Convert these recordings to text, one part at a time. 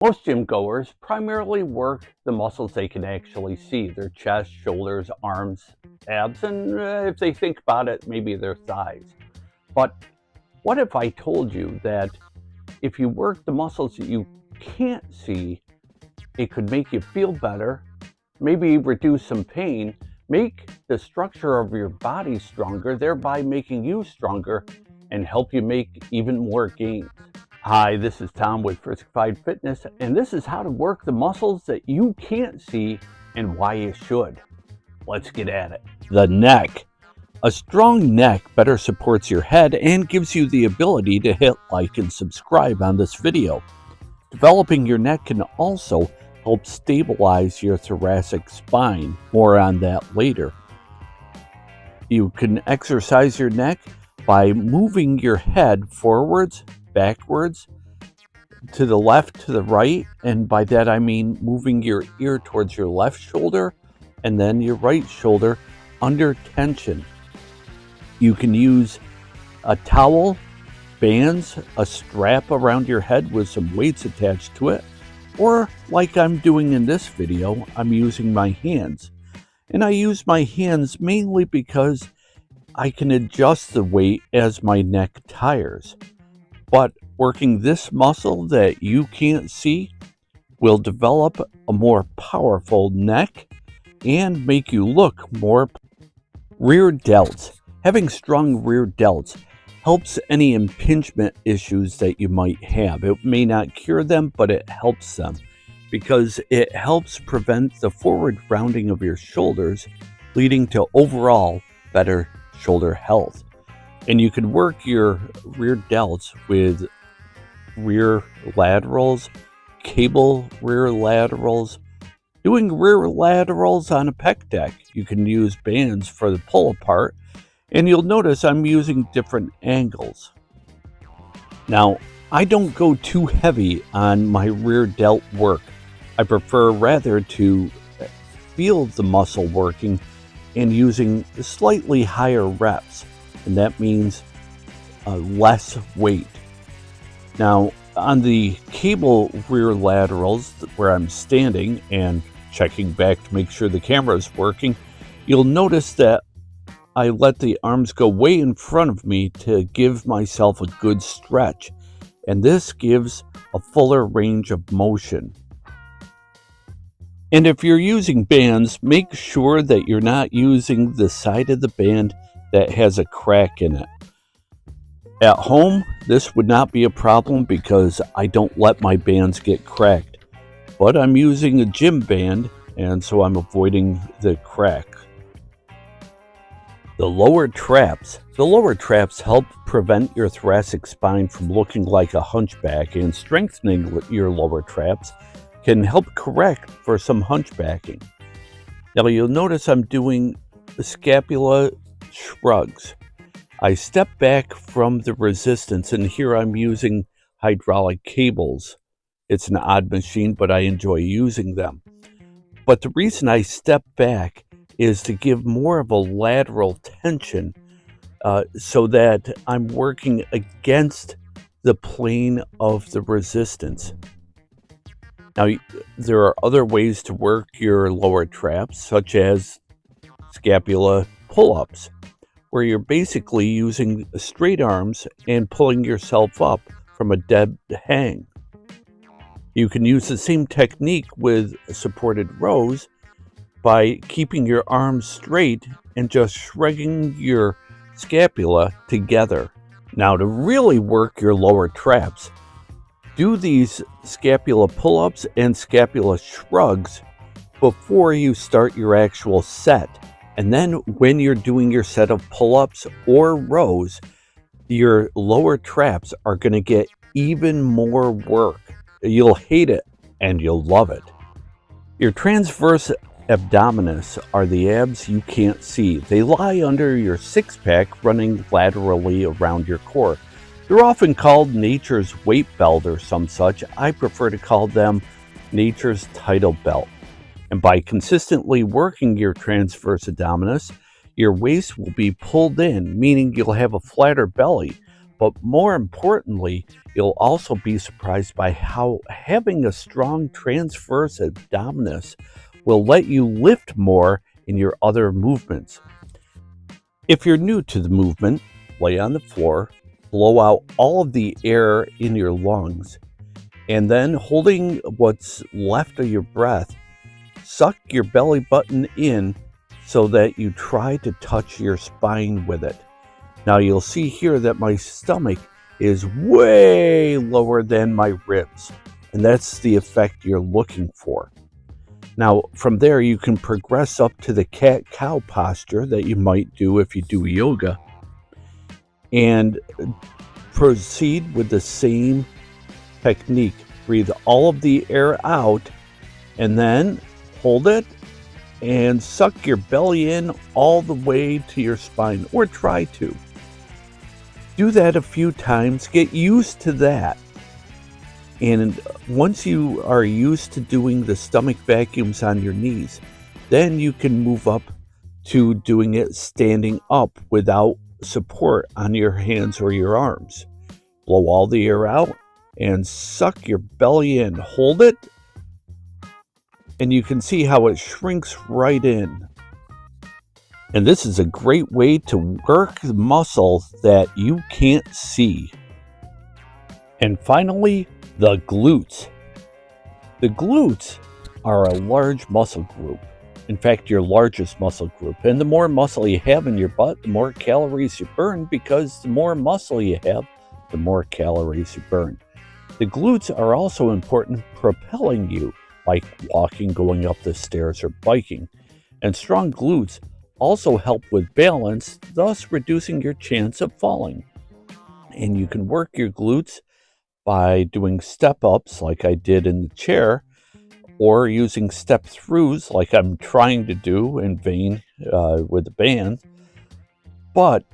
Most gym goers primarily work the muscles they can actually see, their chest, shoulders, arms, abs, and if they think about it, maybe their thighs. But what if I told you that if you work the muscles that you can't see, it could make you feel better, maybe reduce some pain, make the structure of your body stronger, thereby making you stronger and help you make even more gains? Hi, this is Tom with Friscified Fitness, and this is how to work the muscles that you can't see and why you should. Let's get at it. The neck. A strong neck better supports your head and gives you the ability to hit like and subscribe on this video. Developing your neck can also help stabilize your thoracic spine. More on that later. You can exercise your neck by moving your head forwards, backwards, to the left, to the right, and by that I mean moving your ear towards your left shoulder and then your right shoulder under tension. You can use a towel, bands, a strap around your head with some weights attached to it, or like I'm doing in this video, I'm using my hands. And I use my hands mainly because I can adjust the weight as my neck tires. But working this muscle that you can't see will develop a more powerful neck and make you look more. Rear delts. Having strong rear delts helps any impingement issues that you might have. It may not cure them, but it helps them because it helps prevent the forward rounding of your shoulders, leading to overall better shoulder health. And you can work your rear delts with rear laterals, cable rear laterals. Doing rear laterals on a pec deck, you can use bands for the pull apart, and you'll notice I'm using different angles. Now, I don't go too heavy on my rear delt work. I prefer rather to feel the muscle working and using slightly higher reps. And that means less weight. Now, on the cable rear laterals where I'm standing and checking back to make sure the camera is working, you'll notice that I let the arms go way in front of me to give myself a good stretch. And this gives a fuller range of motion. And if you're using bands, make sure that you're not using the side of the band that has a crack in it. At home, this would not be a problem because I don't let my bands get cracked. But I'm using a gym band, and so I'm avoiding the crack. The lower traps. The lower traps help prevent your thoracic spine from looking like a hunchback, and strengthening your lower traps can help correct for some hunchbacking. Now you'll notice I'm doing scapula shrugs. I step back from the resistance, and here I'm using hydraulic cables. It's an odd machine, but I enjoy using them. But the reason I step back is to give more of a lateral tension so that I'm working against the plane of the resistance. Now, there are other ways to work your lower traps, such as scapula pull-ups, where you're basically using straight arms and pulling yourself up from a dead hang. You can use the same technique with supported rows by keeping your arms straight and just shrugging your scapula together. Now, to really work your lower traps, do these scapula pull-ups and scapula shrugs before you start your actual set. And then when you're doing your set of pull-ups or rows, your lower traps are going to get even more work. You'll hate it and you'll love it. Your transverse abdominis are the abs you can't see. They lie under your six-pack running laterally around your core. They're often called nature's weight belt or some such. I prefer to call them nature's title belt. And by consistently working your transverse abdominis, your waist will be pulled in, meaning you'll have a flatter belly, But more importantly, you'll also be surprised by how having a strong transverse abdominis will let you lift more in your other movements. If you're new to the movement, lay on the floor, blow out all of the air in your lungs, and then holding what's left of your breath, suck your belly button in so that you try to touch your spine with it. Now you'll see here that my stomach is way lower than my ribs, and that's the effect you're looking for. Now from there you can progress up to the cat-cow posture that you might do if you do yoga, and proceed with the same technique. Breathe all of the air out and then hold it and suck your belly in all the way to your spine, or try to. Do that a few times, get used to that. And once you are used to doing the stomach vacuums on your knees, then you can move up to doing it standing up without support on your hands or your arms. Blow all the air out and suck your belly in. Hold it, and you can see how it shrinks right in. And this is a great way to work the muscles that you can't see. And finally, the glutes. The glutes are a large muscle group. In fact, your largest muscle group. And the more muscle you have in your butt, the more calories you burn, because the more muscle you have, the more calories you burn. The glutes are also important propelling you, like walking, going up the stairs, or biking. And strong glutes also help with balance, thus reducing your chance of falling. And you can work your glutes by doing step-ups like I did in the chair, or using step-throughs like I'm trying to do in vain with the band. But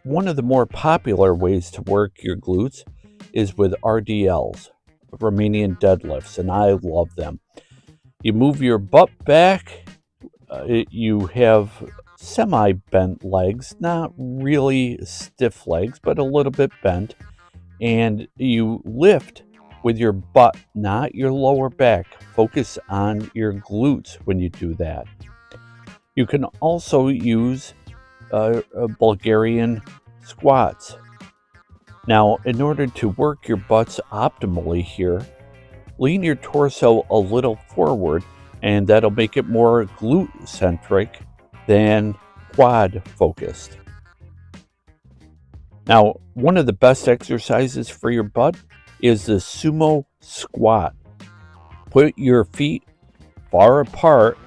one of the more popular ways to work your glutes is with RDLs, Romanian deadlifts, and I love them. You move your butt back, you have semi-bent legs, not really stiff legs, but a little bit bent, and you lift with your butt, not your lower back. Focus on your glutes when you do that. You can also use Bulgarian squats. Now, in order to work your butts optimally here, lean your torso a little forward, and that'll make it more glute-centric than quad-focused. Now, one of the best exercises for your butt is the sumo squat. Put your feet far apart,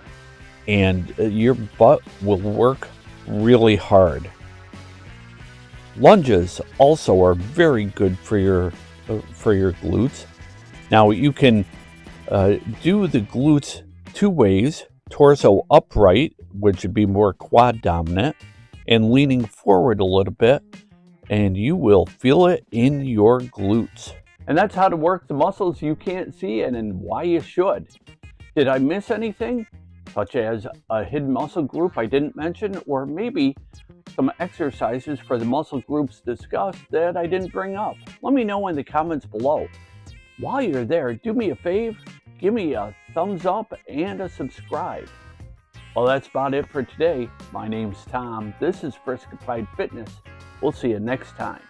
and your butt will work really hard. Lunges also are very good for your glutes. Now, you can do the glutes two ways: torso upright, which would be more quad dominant, and leaning forward a little bit, and you will feel it in your glutes. And that's how to work the muscles you can't see, and why you should. Did I miss anything, such as a hidden muscle group I didn't mention, or maybe some exercises for the muscle groups discussed that I didn't bring up? Let me know in the comments below. While you're there, do me a favor, give me a thumbs up and a subscribe. Well, that's about it for today. My name's Tom. This is Friscified Fitness. We'll see you next time.